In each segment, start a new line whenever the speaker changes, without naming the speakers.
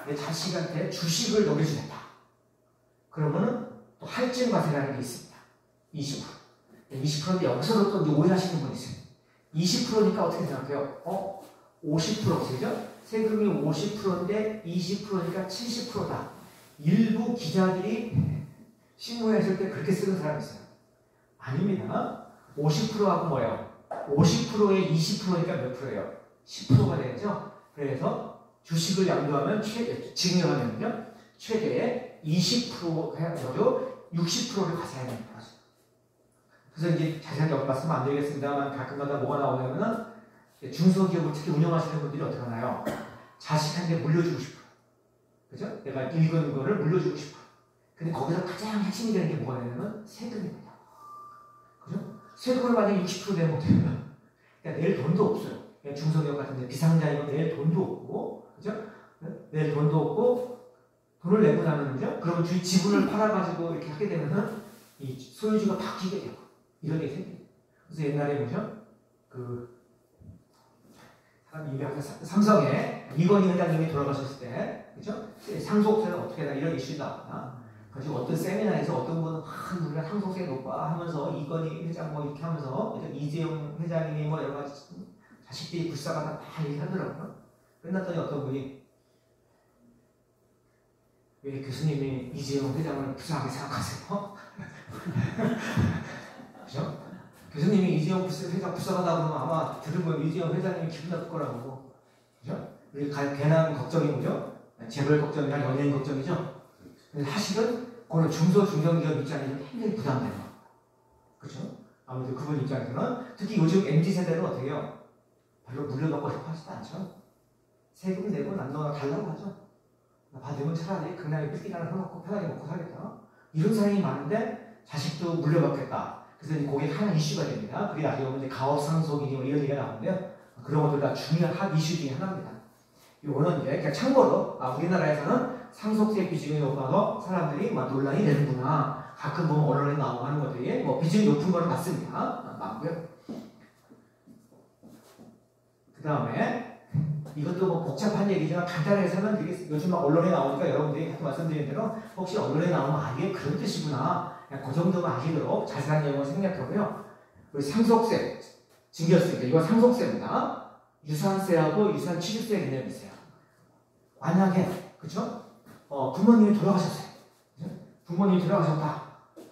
내 자식한테 주식을 넘겨주겠다. 그러면은 또 할증과세라는 게 있습니다. 20%. 20%인데 여기서도 또 오해하시는 분이 있어요. 20%니까 어떻게 생각해요? 50%죠? 세금이 50%인데 20%니까 70%다. 일부 기자들이 신문에 쓸 때 그렇게 쓰는 사람이 있어요. 아닙니다. 50%하고 뭐예요? 50%에 20%니까 몇 프로예요? 10%가 되겠죠? 그래서 주식을 양도하면 증여하면요 최대 20% 해가지고 60%를 가져야 되는 거죠. 그래서 이제 자세하게 말씀 안 드리겠습니다만 가끔가다 뭐가 나오냐면은 중소기업을 특히 운영하시는 분들이 어떻게 하나요? 자식한테 물려주고 싶어. 그죠? 내가 읽은 거를 물려주고 싶어. 근데 거기서 가장 핵심이 되는 게 뭐가 되냐면 세금입니다. 그죠? 세금을 만약에 60% 내면 어떻게 해요? 그러니까 낼 돈도 없어요. 중소기업 같은 데 비상자이고 낼 돈도 없고, 그죠? 낼 돈도 없고, 돈을 내고 나면은요, 그러면 주위 지분을 팔아가지고 이렇게 하게 되면은 이 소유주가 바뀌게 되고, 이런 게 생겨요. 그래서 옛날에 뭐죠? 사람 유명한 삼성에 이건희 회장님이 돌아가셨을 때, 그죠? 상속세는 어떻게 해야 이런 이슈가 나왔나? 그래서 어떤 세미나에서 어떤 분은 우리가 상속세 높아 하면서 이건희 회장 뭐 이렇게 하면서 이재용 회장님이 뭐 여러 가지 자식들이 불쌍하다 다 얘기하더라고요. 끝났더니 어떤 분이 왜 교수님이 이재용 회장을 불쌍하게 생각하세요? 그죠? 교수님이 이재용 회장 불쌍하다고 그러면 아마 들으면 이재용 회장님이 기분 나쁠 거라고. 그죠? 우리 괜한 걱정이 뭐죠? 재벌 걱정이나 연예인 걱정이죠? 근데 사실은 그거는 중소중견기업 입장에서는 굉장히 부담되는 거예요. 그렇죠? 아무래도 그분 입장에서는 특히 요즘 MZ세대는 어떻게 해요? 별로 물려받고 싶어 하지도 않죠. 세금 내고 남녀가 달라고 하죠. 받으면 차라리 극락에 삐끼 하나 사놓고 편하게 먹고 살겠다. 이런 사람이 많은데 자식도 물려받겠다. 그래서 그게 하나 이슈가 됩니다. 그게 나중에 보면 가업상속이니 뭐 이런 얘기가 나오는데요. 그런 것들 다 중요한 핫 이슈 중에 하나입니다. 이거는 이제 그냥 참고로 우리나라에서는 상속세 비중이 높아서 사람들이 막 논란이 되는구나. 가끔 보면 언론에 나오고 하는 것들이 뭐 비중이 높은 거는 맞습니다. 맞고요. 그 다음에 이것도 뭐 복잡한 얘기지만 간단하게 설명드리겠습니다. 요즘 막 언론에 나오니까 여러분들이 하도 말씀드린 대로 혹시 언론에 나오면 이게 그런 뜻이구나. 그냥 그 정도만 아시도록 자세한 내용을 생략하고요. 우리 상속세, 증여세, 이거 상속세입니다. 유산세하고 유산취득세 개념이 있어요. 만약에 그쵸? 부모님이 돌아가셨어요. 그쵸? 부모님이 돌아가셨다.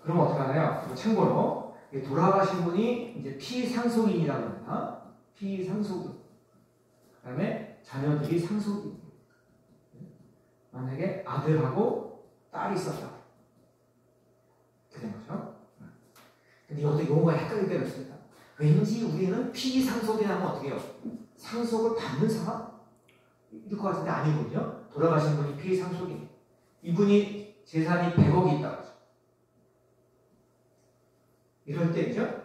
그러면 어떻게 하나요? 참고로 돌아가신 분이 이제 피상속인이라고 합니다. 피상속인. 그 다음에 자녀들이 상속인. 만약에 아들하고 딸이 있었다. 그런 거죠. 근데 이것도 용어가 헷갈릴 때가 있습니다. 왠지 우리는 피상속인 하면 어떻게 해요? 상속을 받는 사람? 이럴 것 같은데 아니군요. 돌아가신 분이 피상속인. 이분이 재산이 100억이 있다고 하죠. 이럴 때죠.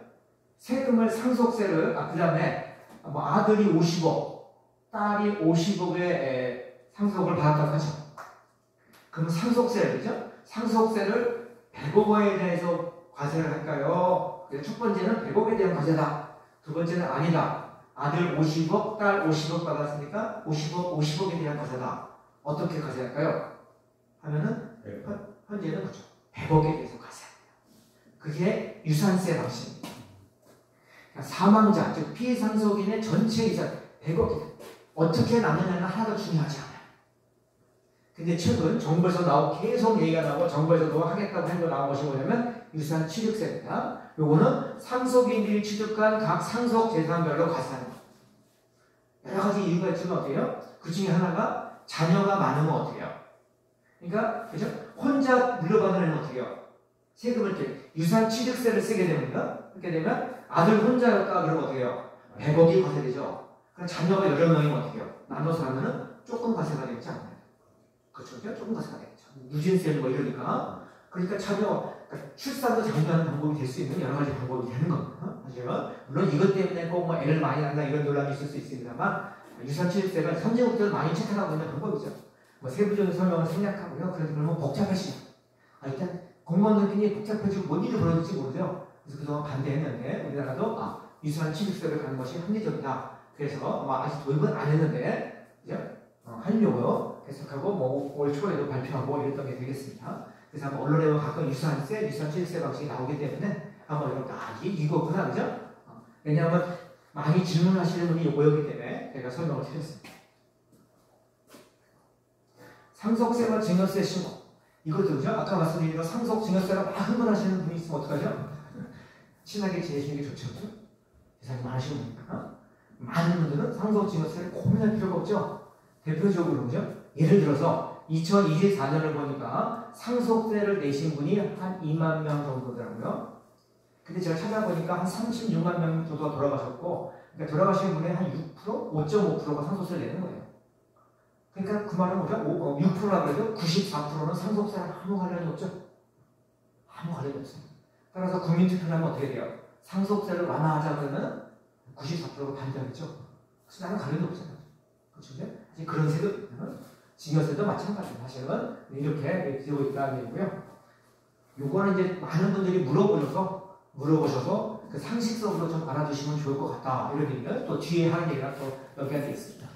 세금을 상속세를 그 다음에 뭐 아들이 50억, 딸이 50억의 상속을 받았다고 하죠. 그럼 상속세를 그죠? 상속세를 100억 원에 대해서 과세를 할까요? 첫 번째는 100억에 대한 과세다. 두 번째는 아니다. 아들 50억, 딸 50억 받았으니까 50억에 대한 과세다. 어떻게 과세할까요? 하면은 현재는 그죠. 100억에 대해서 과세합니다. 그게 유산세 방식입니다. 그러니까 사망자, 즉 피상속인의 전체 이상 100억이 어떻게 나누냐는 하나도 중요하지 않아요. 근데 최근 정부에서 계속 얘기가 나오고 정부에서도 하겠다고 한 거 나온 것이 뭐냐면 유산취득세입니다. 요거는 상속인들이 취득한 각 상속 재산별로 과세하는 거예요. 여러 가지 이유가 있지만 어떻게 해요? 그 중에 하나가 자녀가 많으면 어떻게 해요? 그러니까 그죠? 혼자 물려받는 애는 어떻게 해요? 세금을 이렇게 유산취득세를 쓰게 됩니다. 그렇게 되면 아들 혼자였다 그러면 어떻게 해요? 100억이 과세되죠. 그럼 자녀가 여러 명이면 어떻게 해요? 나눠서 하면은 조금 과세가 되지 않나요? 그렇죠? 조금 과세가 되겠죠. 누진세를 뭐 이러니까. 그러니까 그러니까 출산도 장려하는 방법이 될 수 있는 여러 가지 방법이 되는 겁니다. 하지만 물론 이것 때문에 꼭 뭐 애를 많이 낳는다 이런 논란이 있을 수 있습니다만 유산취득세가 선진국들은 많이 채택하고 있는 방법이죠. 뭐 세부적인 설명을 생략하고요. 그래도 그러면 복잡하시죠. 일단 공무원들끼리 복잡해지고 뭔 일이 벌어질지 모르죠. 그래서 그동안 반대했는데 우리나라도 유산취득세를 가는 것이 합리적이다. 그래서 아직 도입은 안 했는데 그죠? 하려고요. 계속하고 뭐 올 초에도 발표하고 이랬던 게 되겠습니다. 그래서 한번 언론에 가끔 유산세, 유산실세 방식이 나오기 때문에 한번 여러분 이게 이거구나, 그죠? 왜냐하면 많이 질문하시는 분이 이거였기 때문에 제가 설명을 드렸습니다. 상속세와 증여세 신고. 이것도 그죠? 아까 말씀드린 대로 상속, 증여세가 막 흥분하시는 분이 있으면 어떡하죠? 친하게 지내시는 게 좋죠, 그죠? 세상에 많으시고 보니까. 많은 분들은 상속, 증여세를 고민할 필요가 없죠? 대표적으로, 그죠? 예를 들어서 2024년을 보니까 상속세를 내신 분이 한 2만 명 정도더라고요. 근데 제가 찾아보니까 한 36만 명 정도가 돌아가셨고, 그러니까 돌아가신 분의 한 6%? 5.5%가 상속세를 내는 거예요. 그러니까 그 말은 뭐죠? 6%라고 해도 94%는 상속세랑 아무 관련이 없죠. 아무 관련이 없어요. 따라서 국민투표를 하면 어떻게 돼요? 상속세를 완화하자 그러면 94%가 반대하겠죠. 그래서 나는 관련이 없잖아요. 그렇죠? 그런 세도, 증여세도 마찬가지예요. 사실은 이렇게 되고 있다는 얘기고요. 요거는 이제 많은 분들이 물어보셔서 그 상식적으로 좀 알아두시면 좋을 것 같다. 이런 얘기를 또 뒤에 하는 얘기가 또 몇 가지 있습니다.